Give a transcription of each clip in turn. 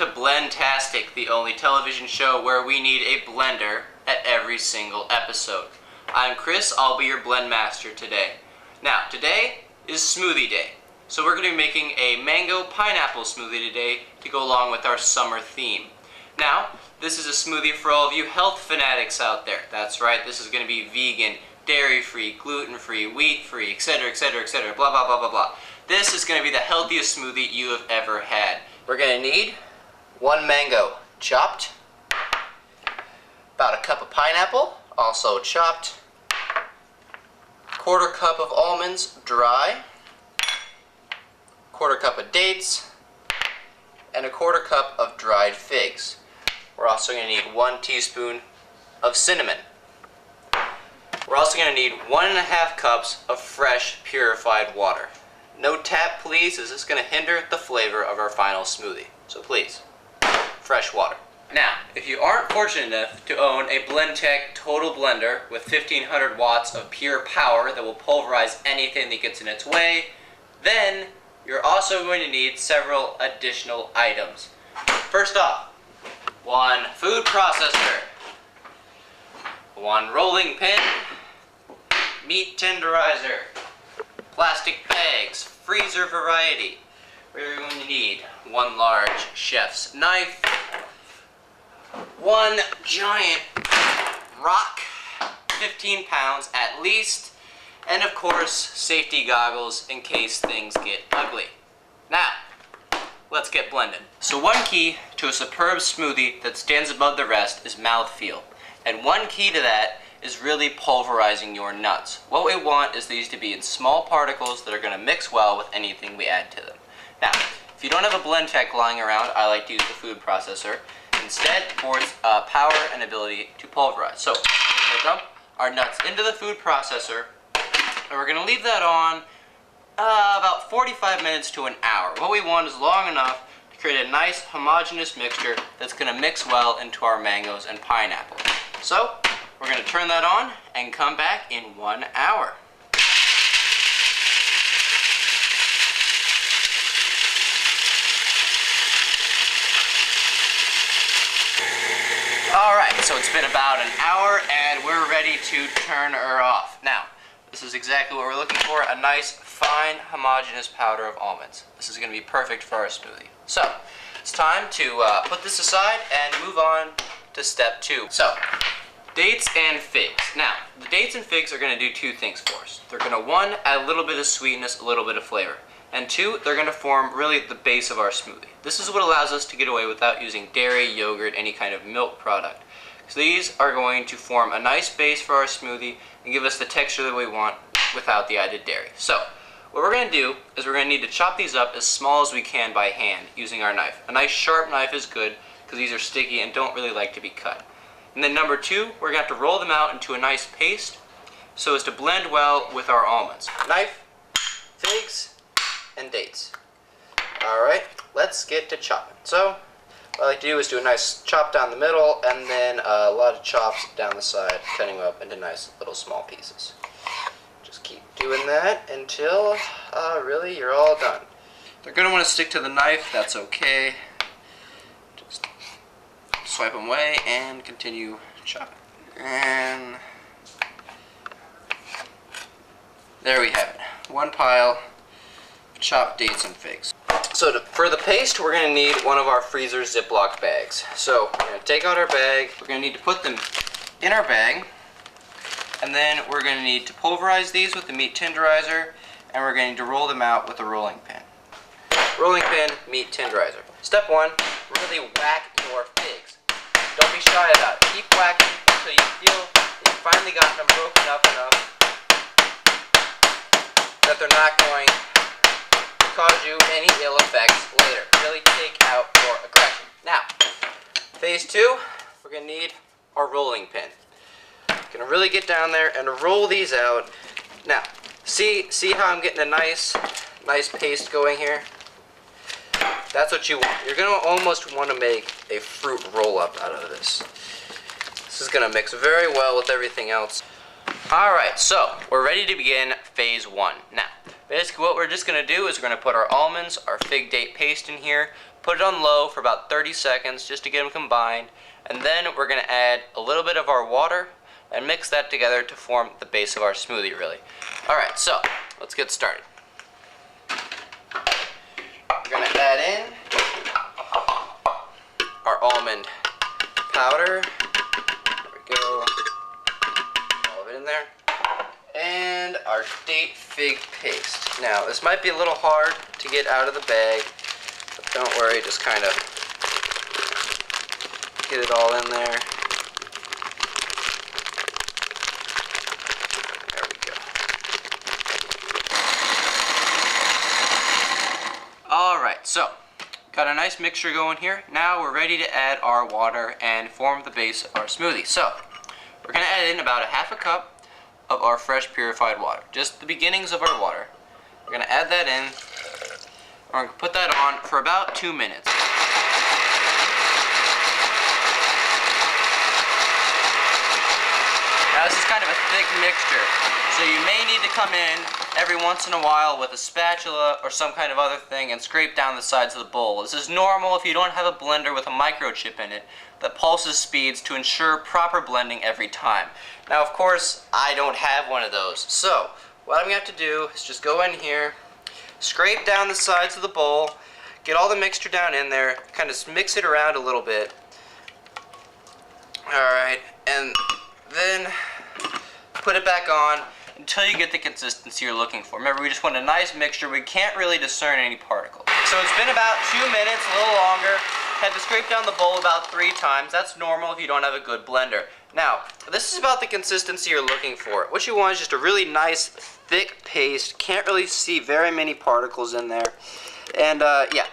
to Blentastic, the only television show where we need a blender at every single episode. I'm Chris, I'll be your blend master today. Now, today is smoothie day. So we're going to be making a mango pineapple smoothie today to go along with our summer theme. Now, this is a smoothie for all of you health fanatics out there. That's right, this is going to be vegan, dairy-free, gluten-free, wheat-free, etc., etc., etc., blah, blah, blah, blah, blah. This is going to be the healthiest smoothie you have ever had. We're going to need 1 mango chopped, about a cup of pineapple, also chopped, 1/4 cup of almonds, dry, 1/4 cup of dates, and 1/4 cup of dried figs. We're also going to need 1 teaspoon of cinnamon. We're also going to need 1½ cups of fresh purified water. No tap, please, as this is going to hinder the flavor of our final smoothie. So please, fresh water. Now, if you aren't fortunate enough to own a Blentastic total blender with 1500 watts of pure power that will pulverize anything that gets in its way, then you're also going to need several additional items. First off, 1 food processor, 1 rolling pin, meat tenderizer, plastic bags, freezer variety. We're going to need 1 large chef's knife, 1 giant rock, 15 pounds at least, and of course safety goggles in case things get ugly. Now, let's get blended. So one key to a superb smoothie that stands above the rest is mouthfeel. And one key to that is really pulverizing your nuts. What we want is these to be in small particles that are going to mix well with anything we add to them. Now, if you don't have a Blentastic lying around, I like to use the food processor instead for its power and ability to pulverize. So, we're going to dump our nuts into the food processor, and we're going to leave that on about 45 minutes to an hour. What we want is long enough to create a nice homogeneous mixture that's going to mix well into our mangoes and pineapple. So, we're going to turn that on and come back in 1 hour. Alright, so it's been about an hour and we're ready to turn her off. Now, this is exactly what we're looking for, a nice, fine, homogeneous powder of almonds. This is going to be perfect for our smoothie. So, it's time to put this aside and move on to step 2. So, dates and figs. Now, the dates and figs are going to do 2 things for us. They're going to, 1, add a little bit of sweetness, a little bit of flavor. And 2, they're going to form really the base of our smoothie. This is what allows us to get away without using dairy, yogurt, any kind of milk product. So these are going to form a nice base for our smoothie and give us the texture that we want without the added dairy. So, what we're going to do is we're going to need to chop these up as small as we can by hand using our knife. A nice sharp knife is good because these are sticky and don't really like to be cut. And then number 2, we're going to have to roll them out into a nice paste so as to blend well with our almonds. Knife, figs, and dates. Alright, let's get to chopping. So, what I like to do is do a nice chop down the middle and then a lot of chops down the side, cutting them up into nice little small pieces. Just keep doing that until really you're all done. They're going to want to stick to the knife, that's okay. Just swipe them away and continue chopping. And there we have it. 1 pile of chopped dates and figs. So for the paste, we're going to need one of our freezer Ziploc bags. So we're going to take out our bag. We're going to need to put them in our bag. And then we're going to need to pulverize these with the meat tenderizer. And we're going to roll them out with a rolling pin. Rolling pin, meat tenderizer. Step 1, really whack your figs. Don't be shy about it. Keep whacking until you feel that you've finally gotten them broken up enough that they're not going to cause you any ill effects later. Really take out your aggression. Now, phase 2, we're going to need our rolling pin. Going to really get down there and roll these out. Now, see how I'm getting a nice paste going here? That's what you want. You're going to almost want to make a fruit roll-up out of this. This is going to mix very well with everything else. Alright, so we're ready to begin phase 1. Now, basically what we're just going to do is we're going to put our almonds, our fig date paste in here, Put it on low for about 30 seconds just to get them combined, and then we're going to add a little bit of our water and mix that together to form the base of our smoothie, really. Alright, so let's get started. We're going to add in our almond powder. There we go. All of it in there. And our date fig paste. Now, this might be a little hard to get out of the bag, but don't worry, just kind of get it all in there. There we go. Alright, so got a nice mixture going here. Now we're ready to add our water and form the base of our smoothie. So we're going to add in about a half a cup of our fresh purified water. Just the beginnings of our water. We're going to add that in. We're going to put that on for about 2 minutes. Now this is kind of a thick mixture, so you may need to come in every once in a while with a spatula or some kind of other thing and scrape down the sides of the bowl. This is normal if you don't have a blender with a microchip in it that pulses speeds to ensure proper blending every time. Now, of course, I don't have one of those. So what I'm going to have to do is just go in here, scrape down the sides of the bowl, get all the mixture down in there, kind of mix it around a little bit. Alright, and then put it back on until you get the consistency you're looking for. Remember, we just want a nice mixture. We can't really discern any particles. So it's been about 2 minutes, a little longer. Had to scrape down the bowl about 3 times. That's normal if you don't have a good blender. Now, this is about the consistency you're looking for. What you want is just a really nice, thick paste. Can't really see very many particles in there. And, yeah.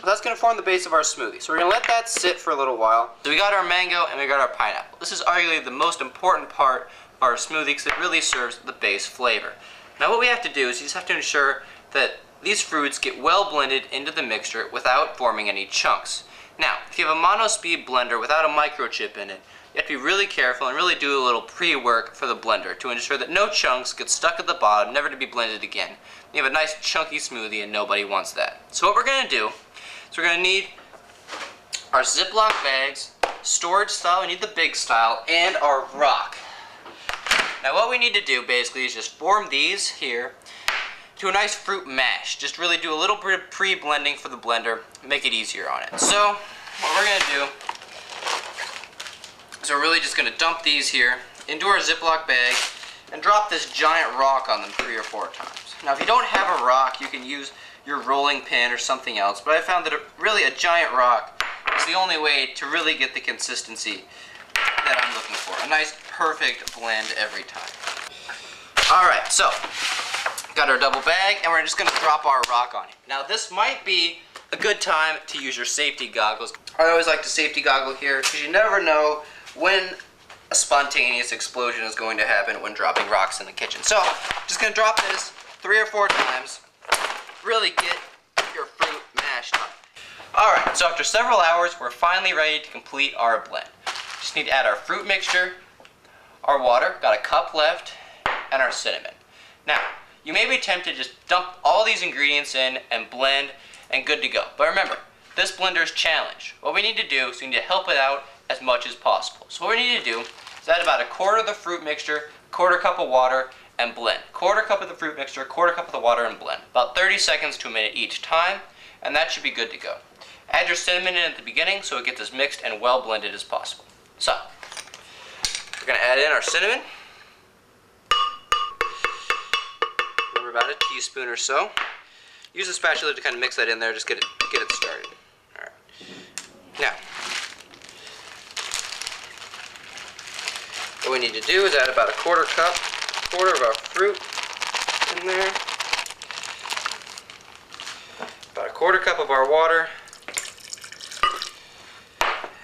That's going to form the base of our smoothie. So we're going to let that sit for a little while. So we got our mango and we got our pineapple. This is arguably the most important part of our smoothie because it really serves the base flavor. Now what we have to do is you just have to ensure that these fruits get well blended into the mixture without forming any chunks. Now, if you have a mono-speed blender without a microchip in it, you have to be really careful and really do a little pre-work for the blender to ensure that no chunks get stuck at the bottom, never to be blended again. You have a nice chunky smoothie and nobody wants that. So what we're going to do is we're going to need our Ziploc bags, storage style, we need the big style, and our rock. Now what we need to do basically is just form these here to a nice fruit mash. Just really do a little bit of pre-blending for the blender, make it easier on it. So what we're going to do is we're really just going to dump these here into our Ziploc bag and drop this giant rock on them 3 or 4 times. Now if you don't have a rock, you can use your rolling pin or something else, but I found that really a giant rock is the only way to really get the consistency that I'm looking for. A nice perfect blend every time. Alright, so got our double bag and we're just going to drop our rock on it. Now this might be a good time to use your safety goggles. I always like to safety goggle here because you never know when a spontaneous explosion is going to happen when dropping rocks in the kitchen. So just going to drop this 3 or 4 times. Really get your fruit mashed up. Alright, so after several hours, we're finally ready to complete our blend. Just need to add our fruit mixture, our water, got a cup left, and our cinnamon. Now, you may be tempted to just dump all these ingredients in and blend and good to go. But remember, this blender is challenged. What we need to do is we need to help it out as much as possible. So what we need to do is add about a quarter of the fruit mixture, quarter cup of water, and blend. Quarter cup of the fruit mixture, quarter cup of the water, and blend. About 30 seconds to a minute each time, and that should be good to go. Add your cinnamon in at the beginning so it gets as mixed and well blended as possible. So, we're going to add in our cinnamon. Remember about a teaspoon or so. Use a spatula to kind of mix that in there, just get it started. Alright. Now, what we need to do is add about a quarter of our fruit in there. About a quarter cup of our water.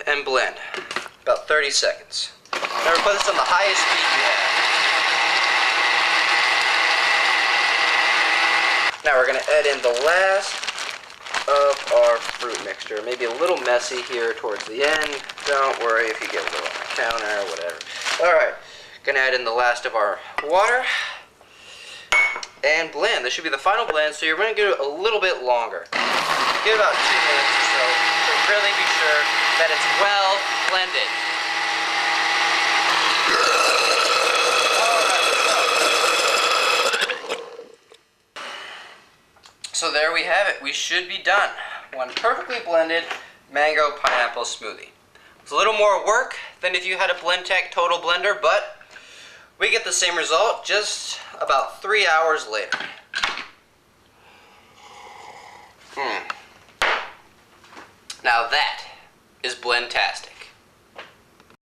And blend. About 30 seconds. Remember, put this on the highest speed you have. Now we're going to add in the last of our fruit mixture. Maybe a little messy here towards the end. Don't worry if you get a little on the counter or whatever. Alright, going to add in the last of our water. And blend. This should be the final blend, so you're going to get it a little bit longer. Give it about 2 minutes or so to really be sure that it's well blended. So there we have it. We should be done. One perfectly blended mango pineapple smoothie. It's a little more work than if you had a Blentastic total blender, but we get the same result just about 3 hours later. Now that is Blentastic.